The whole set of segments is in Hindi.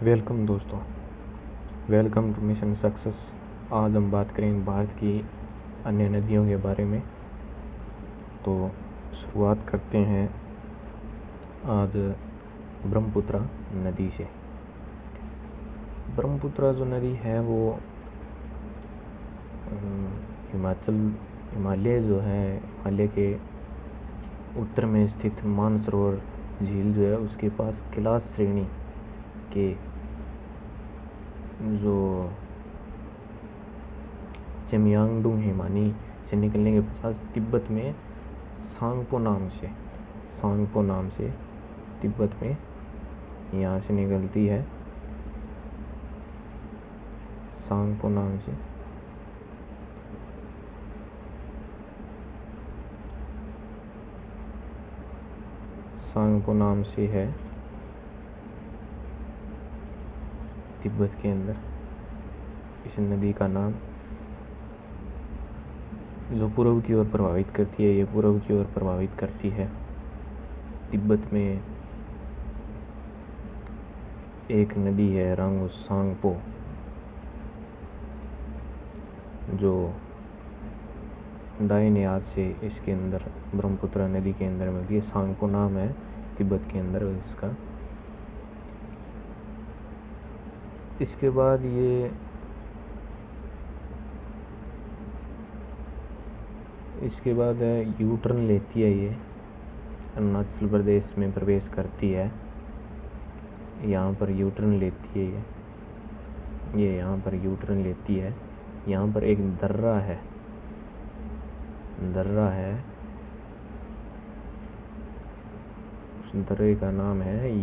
वेलकम दोस्तों, वेलकम टू मिशन सक्सेस। आज हम बात करेंगे भारत की अन्य नदियों के बारे में। तो शुरुआत करते हैं आज ब्रह्मपुत्र नदी से। ब्रह्मपुत्र जो नदी है वो हिमालय के उत्तर में स्थित मानसरोवर झील जो है उसके पास कैलाश श्रेणी के जो चेमयांगडुंग हिमानी से निकलने के पश्चात तिब्बत में सांगपो नाम से तिब्बत में यहाँ से निकलती है। सांगपो नाम से है तिब्बत के अंदर इस नदी का नाम। जो पूर्व की ओर प्रभावित करती है, ये पूर्व की ओर प्रभावित करती है। तिब्बत में एक नदी है रांगो सांगपो, जो दाहिने हाथ से इसके अंदर ब्रह्मपुत्र नदी के अंदर में ये सांगपो नाम है तिब्बत के अंदर इसका। इसके बाद यू टर्न लेती है, ये अरुणाचल प्रदेश में प्रवेश करती है। यहाँ पर यू टर्न लेती है ये यहाँ पर यू टर्न लेती है। यहाँ पर एक दर्रा है उस दर्रे का नाम है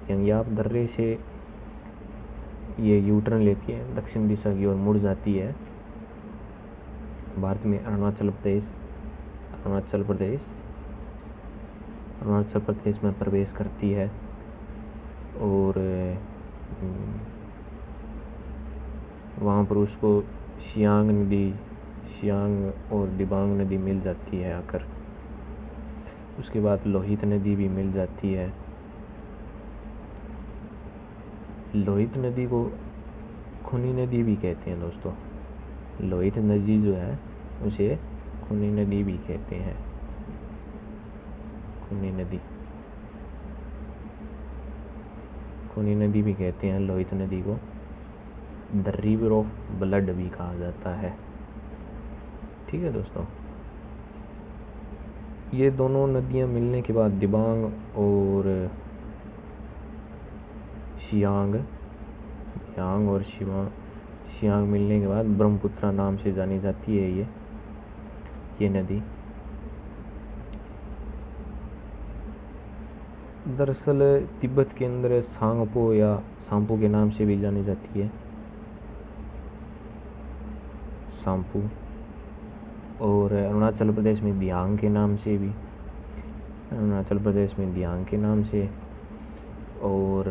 यंगयाप दर्रे से ये यू टर्न लेती है, दक्षिण दिशा की ओर मुड़ जाती है। भारत में अरुणाचल प्रदेश में प्रवेश करती है और वहाँ पर उसको सियांग और दिबांग नदी मिल जाती है आकर। उसके बाद लोहित नदी भी मिल जाती है। लोहित नदी को खूनी नदी भी कहते हैं दोस्तों। लोहित नदी जो है उसे खूनी नदी भी कहते हैं। खूनी नदी भी कहते हैं लोहित नदी को। द रिवर ऑफ ब्लड भी कहा जाता है। ठीक है दोस्तों, ये दोनों नदियां मिलने के बाद दिबांग और सियांग मिलने के बाद ब्रह्मपुत्र नाम से जानी जाती है ये नदी। दरअसल तिब्बत के अंदर सांगपो या सांपो के नाम से भी जानी जाती है, सांपू। और अरुणाचल प्रदेश में दियांग के नाम से और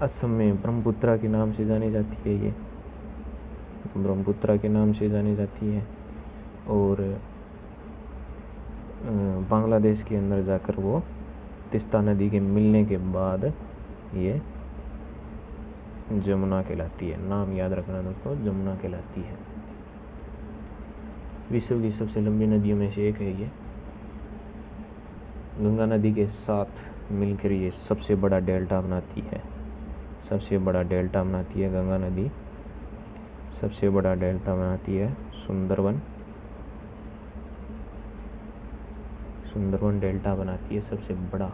असम में ब्रह्मपुत्र के नाम से जानी जाती है ये ब्रह्मपुत्र के नाम से जानी जाती है। और बांग्लादेश के अंदर जाकर वो तिस्ता नदी के मिलने के बाद ये जमुना कहलाती है। नाम याद रखना दोस्तों, जमुना कहलाती है। विश्व की सबसे लंबी नदियों में से एक है ये। गंगा नदी के साथ मिलकर ये सबसे बड़ा डेल्टा बनाती है। गंगा नदी सबसे बड़ा डेल्टा बनाती है। सुंदरवन डेल्टा बनाती है सबसे बड़ा।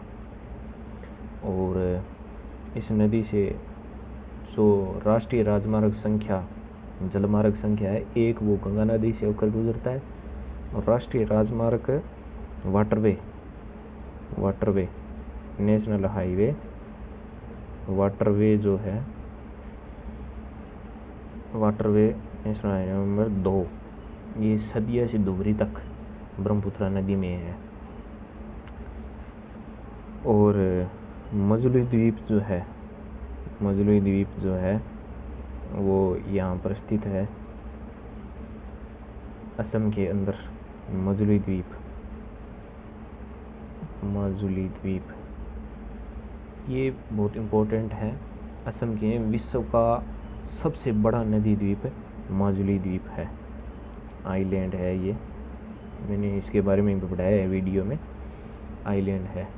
और इस नदी से जो राष्ट्रीय जलमार्ग संख्या है एक, वो गंगा नदी से होकर गुजरता है। और राष्ट्रीय राजमार्ग वाटरवे नेशनल हाईवे वाटरवे जो है नेशनल हाईवे नंबर 2, ये सदिया से धुबरी तक ब्रह्मपुत्र नदी में है। और मजुली द्वीप जो है वो यहाँ पर स्थित है असम के अंदर। मजुली द्वीप माजुली द्वीप, ये बहुत इम्पोर्टेंट है। असम के विश्व का सबसे बड़ा नदी द्वीप माजुली द्वीप है, आइलैंड है ये। मैंने इसके बारे में भी पढ़ाया है वीडियो में, आइलैंड है।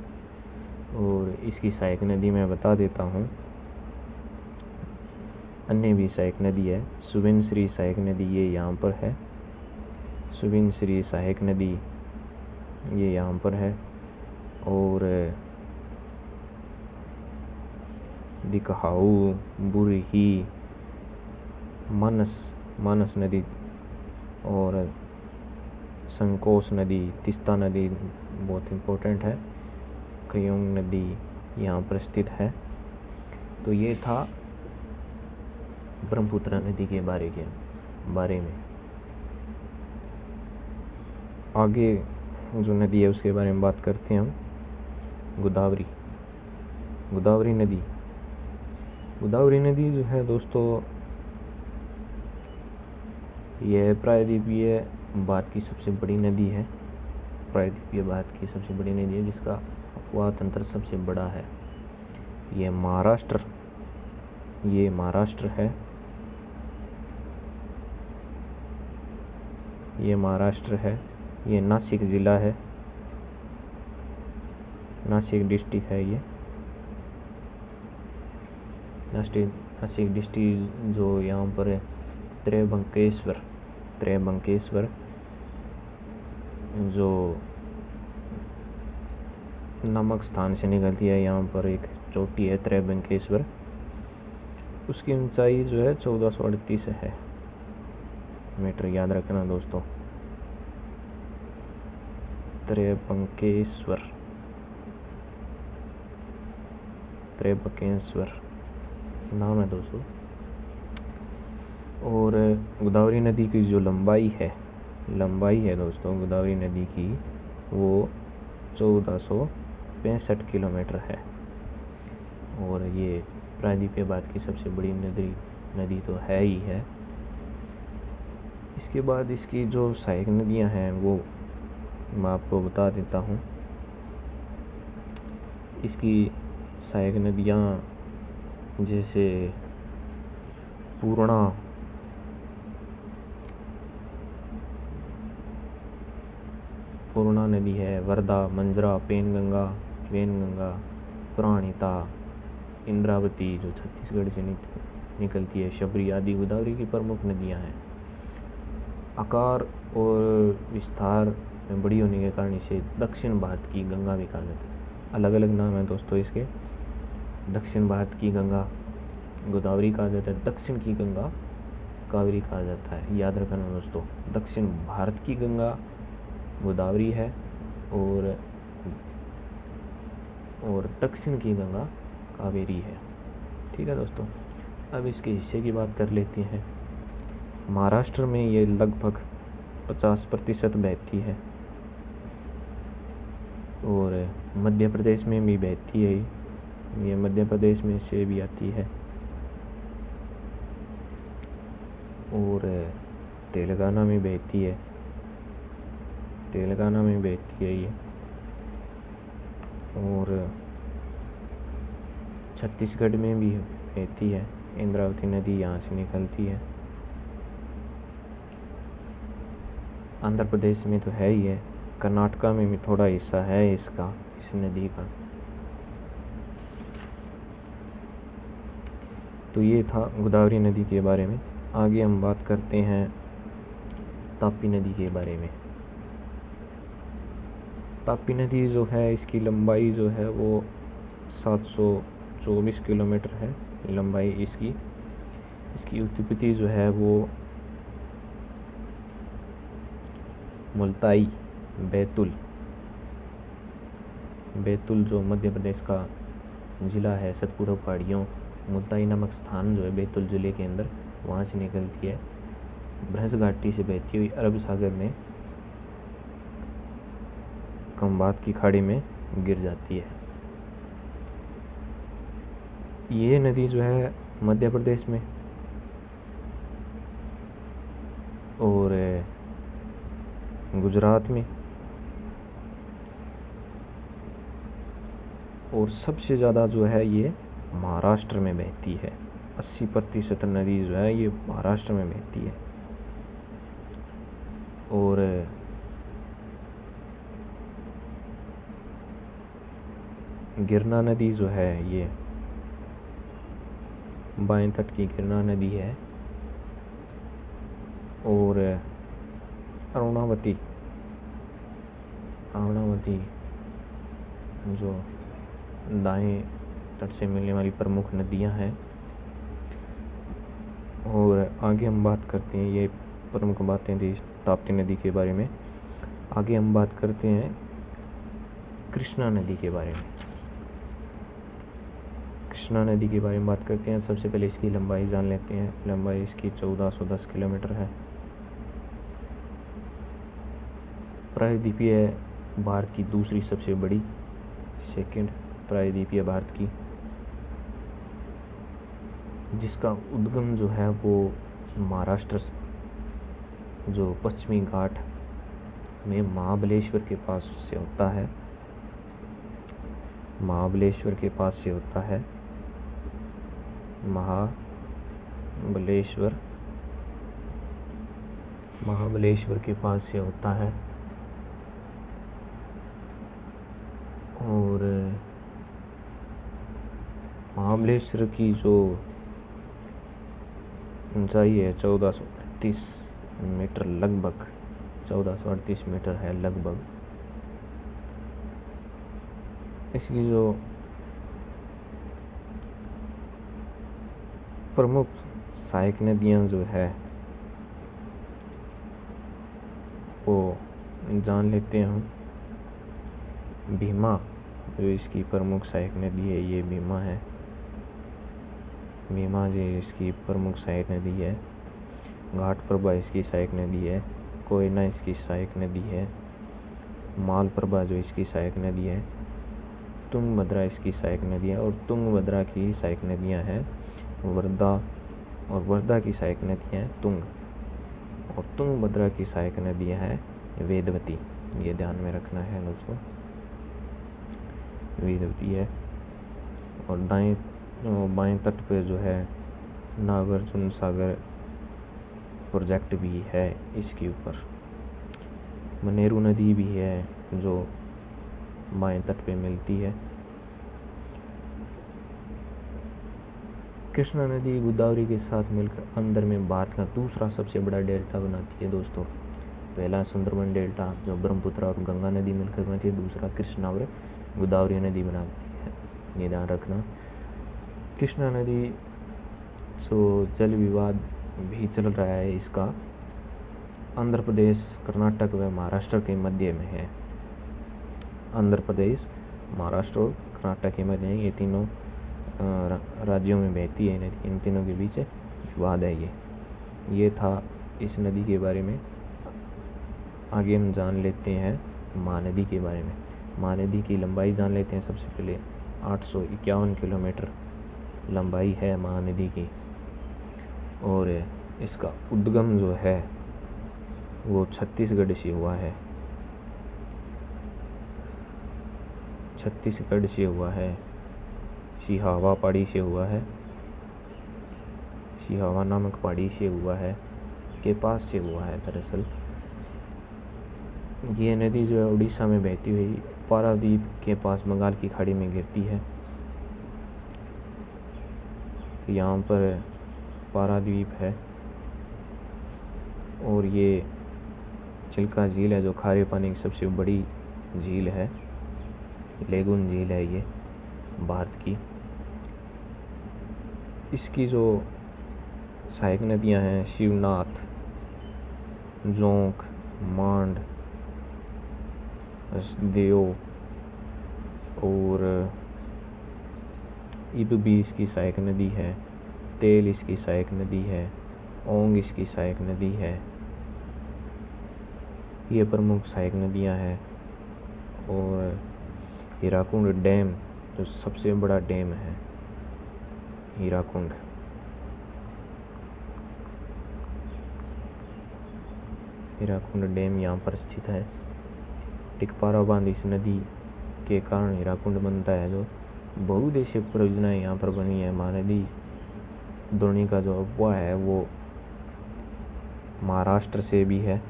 और इसकी सहायक नदी मैं बता देता हूँ, अन्य भी सहायक नदी है। सुबनसिरी सहायक नदी ये यहाँ पर है, सुबनसिरी सहायक नदी ये यहाँ पर है। और दिकहाऊ, बुरही, मानस नदी और संकोस नदी, तिस्ता नदी बहुत इम्पोर्टेंट है, कयोंग नदी यहाँ पर स्थित है। तो ये था ब्रह्मपुत्र नदी के बारे में। आगे जो नदी है उसके बारे में बात करते हैं हम। गोदावरी नदी जो है दोस्तों, यह प्रायद्वीपीय भारत की सबसे बड़ी नदी है। प्रायद्वीपीय भारत की सबसे बड़ी नदी है जिसका अपवाह तंत्र सबसे बड़ा है। ये महाराष्ट्र है। ये नासिक ज़िला है, नासिक डिस्ट्रिक्ट है ये। नासिक डिस्ट्रिक्ट जो यहाँ पर है त्रयंबकेश्वर जो नामक स्थान से निकलती है, यहाँ पर एक चोटी है त्रयंबकेश्वर, उसकी ऊंचाई जो है 1438 है मीटर, याद रखना दोस्तों। त्रयंबकेश्वर नाम है दोस्तों। और गोदावरी नदी की जो लंबाई है दोस्तों, गोदावरी नदी की वो 1465 किलोमीटर है। और ये प्रायद्वीपीय भारत की सबसे बड़ी नदी तो है ही है। इसके बाद इसकी जो सहायक नदियां हैं वो मैं आपको बता देता हूँ। इसकी सहायक नदियाँ जैसे पूर्णा नदी है, वर्धा, मंजरा, पेनगंगा, प्राणहिता, इंद्रावती जो छत्तीसगढ़ से निकलती है, शबरी आदि गोदावरी की प्रमुख नदियां हैं। आकार और विस्तार में बड़ी होने के कारण इसे दक्षिण भारत की गंगा भी कहा जाता है। अलग अलग नाम है दोस्तों इसके। दक्षिण भारत की गंगा गोदावरी कहा जाता है, दक्षिण की गंगा कावेरी कहा जाता है। याद रखना दोस्तों, दक्षिण भारत की गंगा गोदावरी है और दक्षिण की गंगा कावेरी है। ठीक है दोस्तों, अब इसके हिस्से की बात कर लेते हैं। महाराष्ट्र में ये लगभग 50% बहती है और मध्य प्रदेश में भी बहती है। ये मध्य प्रदेश में से भी आती है और तेलंगाना में बहती है ये। और छत्तीसगढ़ में भी बहती है, इंद्रावती नदी यहाँ से निकलती है। आंध्र प्रदेश में तो है ही है, कर्नाटका में भी थोड़ा हिस्सा है इस नदी का। तो ये था गोदावरी नदी के बारे में। आगे हम बात करते हैं ताप्ती नदी के बारे में। ताप्ती नदी जो है, इसकी लंबाई जो है वो 724 किलोमीटर है लंबाई इसकी। उत्पत्ति जो है वो मुल्ताई बैतूल जो मध्य प्रदेश का ज़िला है, सतपुड़ा पहाड़ियों, मुल्ताई नामक स्थान जो है बैतूल ज़िले के अंदर, वहाँ से निकलती है। बृहस घाटी से बहती हुई अरब सागर में खंबात की खाड़ी में गिर जाती है। ये नदी जो है मध्य प्रदेश में और गुजरात में और सबसे ज़्यादा जो है ये महाराष्ट्र में बहती है। 80% नदी जो है ये महाराष्ट्र में बहती है। और गिरना नदी जो है ये बाएं तट की गिरना नदी है। और अरुणावती जो दाएं तट से मिलने वाली प्रमुख नदियां हैं। और आगे हम बात करते हैं, ये प्रमुख बातें थी ताप्ती नदी के बारे में। आगे हम बात करते हैं कृष्णा नदी के बारे में। कृष्णा नदी के बारे में बात करते हैं। सबसे पहले इसकी लंबाई जान लेते हैं। लंबाई इसकी 1410 किलोमीटर है। प्रायद्वीपीय है भारत की दूसरी सबसे बड़ी, सेकंड प्रायद्वीपीय भारत की, जिसका उद्गम जो है वो महाराष्ट्र जो पश्चिमी घाट में महाबलेश्वर के पास से होता है। महाबलेश्वर के पास से होता है। महाबलेश्वर के पास से होता है। और महाबलेश्वर की जो ऊंचाई है 1438 मीटर लगभग, 1438 मीटर है लगभग। इसकी जो प्रमुख सहायक नदियां जो है वो जान लेते हैं हम। भीमा जो इसकी प्रमुख सहायक नदी है, ये भीमा है। भीमा जो इसकी प्रमुख सहायक नदी है। घाटप्रभा इसकी सहायक नदी है। कोयना इसकी सहायक नदी है। मालप्रभा जो इसकी सहायक नदी है। तुंगभद्रा इसकी सहायक नदी है। और तुंगभद्रा की सहायक नदियां हैं वर्धा, और वर्धा की सहायक नदियां हैं तुंग, और तुंगभद्रा की सहायक नदियां हैं वेदवती। ये ध्यान में रखना है दोस्तों, वेदवती है। और बाएं तट पे जो है नागार्जुन सागर प्रोजेक्ट भी है इसके ऊपर। मनेरू नदी भी है जो बाएं तट पे मिलती है। कृष्णा नदी गोदावरी के साथ मिलकर अंदर में भारत का दूसरा सबसे बड़ा डेल्टा बनाती है दोस्तों। पहला सुंदरबन डेल्टा जो ब्रह्मपुत्र और गंगा नदी मिलकर बनाती है, दूसरा कृष्णा और गोदावरी नदी बनाती है। ये ध्यान रखना। कृष्णा नदी जो जल विवाद भी चल रहा है इसका, आंध्र प्रदेश, कर्नाटक व महाराष्ट्र के मध्य में है। आंध्र प्रदेश, महाराष्ट्र और कर्नाटक के मध्य में ये तीनों राज्यों में बहती है नदी। इन तीनों के बीच विवाद है ये था इस नदी के बारे में। आगे हम जान लेते हैं महानदी के बारे में। महानदी की लंबाई जान लेते हैं सबसे पहले। 851 किलोमीटर लंबाई है महानदी की। और इसका उद्गम जो है वो छत्तीसगढ़ से हुआ है। सिहावा पहाड़ी से हुआ है। सिहावा नामक पहाड़ी से हुआ है, के पास से हुआ है दरअसल। ये नदी जो है उड़ीसा में बहती हुई पारादीप के पास बंगाल की खाड़ी में गिरती है। यहाँ पर पारादीप है और ये चिल्का झील है जो खारे पानी की सबसे बड़ी झील है। लेगुन झील है ये भारत की। इसकी जो सहायक नदियां हैं शिवनाथ, जोंक, मांड, देव और इब भी इसकी सहायक नदी है। तेल इसकी सहायक नदी है। ओंग इसकी सहायक नदी है। ये प्रमुख सहायक नदियां हैं। और हीराकुंड डैम जो सबसे बड़ा डैम है, हीराकुंड डैम यहाँ पर स्थित है। टिकपारा बांध इस नदी के कारण हीराकुंड बनता है जो बहुउद्देशीय परियोजनाएं यहाँ पर बनी है। महानदी द्रोणी का जो अफवाह है वो महाराष्ट्र से भी है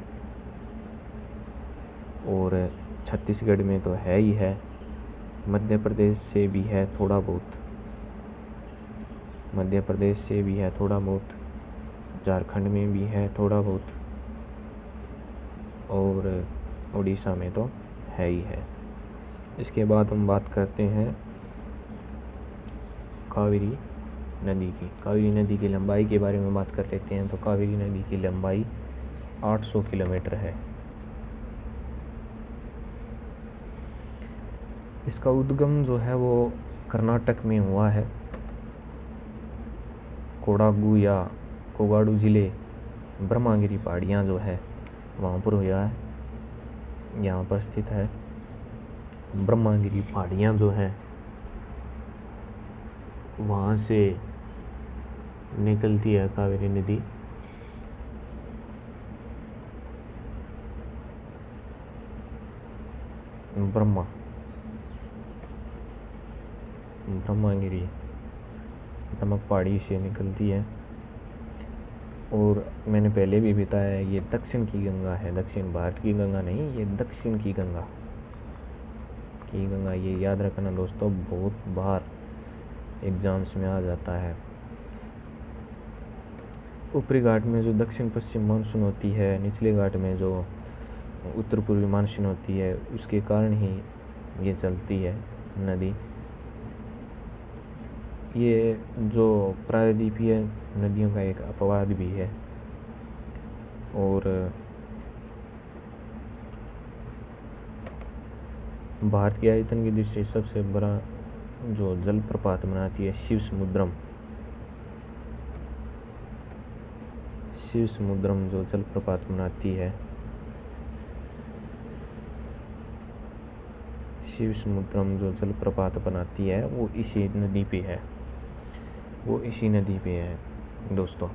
और छत्तीसगढ़ में तो है ही है, मध्य प्रदेश से भी है थोड़ा बहुत, मध्य प्रदेश से भी है थोड़ा बहुत, झारखंड में भी है थोड़ा बहुत और उड़ीसा में तो है ही है। इसके बाद हम बात करते हैं कावेरी नदी की। कावेरी नदी की लंबाई के बारे में बात कर लेते हैं। तो कावेरी नदी की लंबाई 800 किलोमीटर है। इसका उद्गम जो है वो कर्नाटक में हुआ है। कोडागु या कोगाडू जिले, ब्रह्मागिरी पहाड़ियाँ जो है वहाँ पर हुआ है, यहाँ पर स्थित है। ब्रह्मागिरी पहाड़ियाँ जो है वहाँ से निकलती है कावेरी नदी। ब्रह्मागिरी नमक पहाड़ी से निकलती है और मैंने पहले भी बताया है ये दक्षिण की गंगा है, दक्षिण भारत की गंगा नहीं, ये दक्षिण की गंगा ये याद रखना दोस्तों, बहुत बार एग्जाम्स में आ जाता है। ऊपरी घाट में जो दक्षिण पश्चिम मानसून होती है, निचले घाट में जो उत्तर पूर्वी मानसून होती है, उसके कारण ही ये चलती है नदी। ये जो प्रायद्वीपीय नदियों का एक अपवाद भी है और भारत के आयतन की दृष्टि से सबसे बड़ा जो जलप्रपात बनाती है शिव समुद्रम जो जलप्रपात बनाती है, शिव समुद्रम जो जलप्रपात बनाती है वो इसी नदी पे है दोस्तों।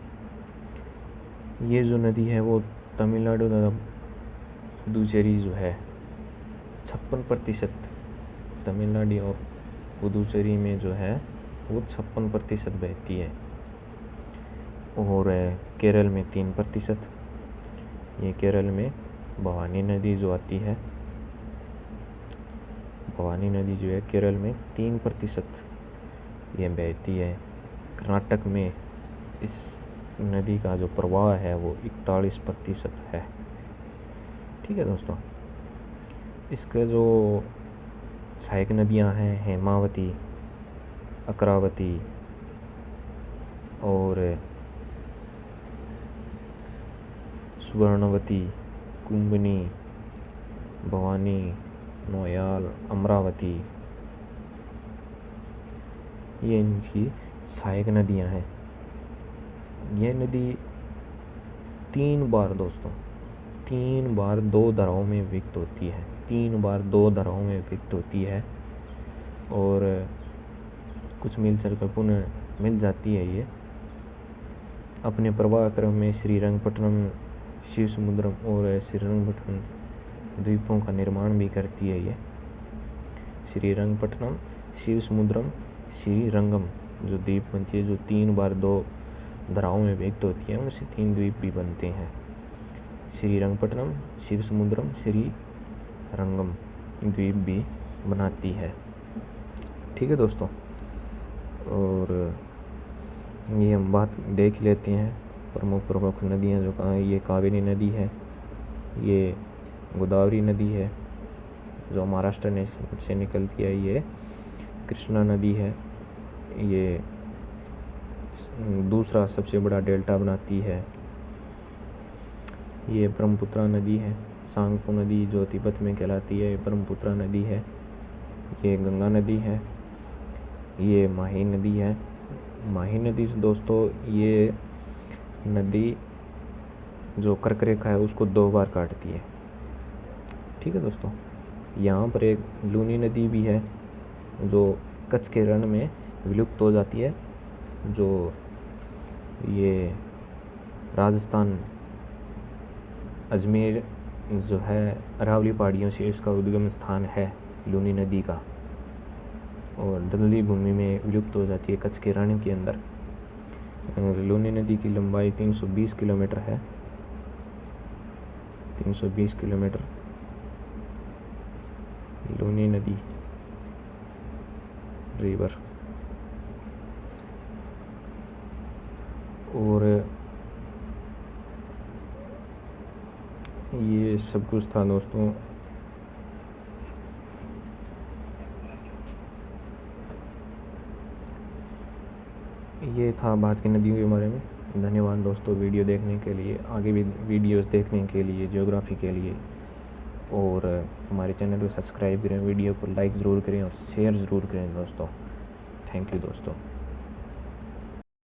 ये जो नदी है वो तमिलनाडु तथा पुदुचेरी जो है 56%, तमिलनाडु और पुदुचेरी में जो है वो 56% बहती है और केरल में 3%। ये केरल में भवानी नदी जो आती है, भवानी नदी जो है केरल में 3% ये बहती है। कर्नाटक में इस नदी का जो प्रवाह है वो 41% है। ठीक है दोस्तों, इसके जो सहायक नदियां हैं हेमावती, अकरावती और सुवर्णवती, कुंभनी, भवानी, नोयाल, अमरावती, ये इनकी सहायक नदियां हैं। यह नदी 3 बार दोस्तों 2 धाराओं में विभक्त होती है, 3 बार 2 धाराओं में विभक्त होती है और कुछ मिलकर कर पुनः मिल जाती है। ये अपने प्रवाह क्रम में श्रीरंगपट्टनम, शिव समुद्रम और श्रीरंगपट्टनम द्वीपों का निर्माण भी करती है। ये श्रीरंगपट्टनम, शिव समुद्रम, श्रीरंगम जो द्वीप बनती है, जो 3 बार 2 धाराओं में विभक्त होती है, उनसे 3 द्वीप भी बनते हैं। श्रीरंगपट्टनम, शिव समुद्रम, श्रीरंगम द्वीप भी बनाती है। ठीक है दोस्तों, और ये हम बात देख लेते हैं प्रमुख नदियाँ जो कहाँ। ये कावेरी नदी है, ये गोदावरी नदी है जो महाराष्ट्र से निकलती है, ये कृष्णा नदी है, ये दूसरा सबसे बड़ा डेल्टा बनाती है, ये ब्रह्मपुत्रा नदी है, सांगपो नदी जो तिब्बत में कहलाती है ब्रह्मपुत्रा नदी है, ये गंगा नदी है, ये माही नदी है। माही नदी दोस्तों, ये नदी जो कर्क रेखा है उसको 2 बार काटती है। ठीक है दोस्तों, यहाँ पर एक लूनी नदी भी है जो कच्छ के रण में विलुप्त हो जाती है, जो ये राजस्थान अजमेर जो है अरावली पहाड़ियों से इसका उद्गम स्थान है लूनी नदी का। और दलदली भूमि में विलुप्त हो जाती है कच्छ के रण के अंदर। लूनी नदी की लंबाई 320 किलोमीटर है, 320 किलोमीटर लूनी नदी रिवर। और ये सब कुछ था दोस्तों। ये था बात की नदियों के बारे में। धन्यवाद दोस्तों वीडियो देखने के लिए, आगे भी वीडियोस देखने के लिए ज्योग्राफी के लिए। और हमारे चैनल को सब्सक्राइब करें, वीडियो को लाइक ज़रूर करें और शेयर ज़रूर करें दोस्तों। थैंक यू दोस्तों।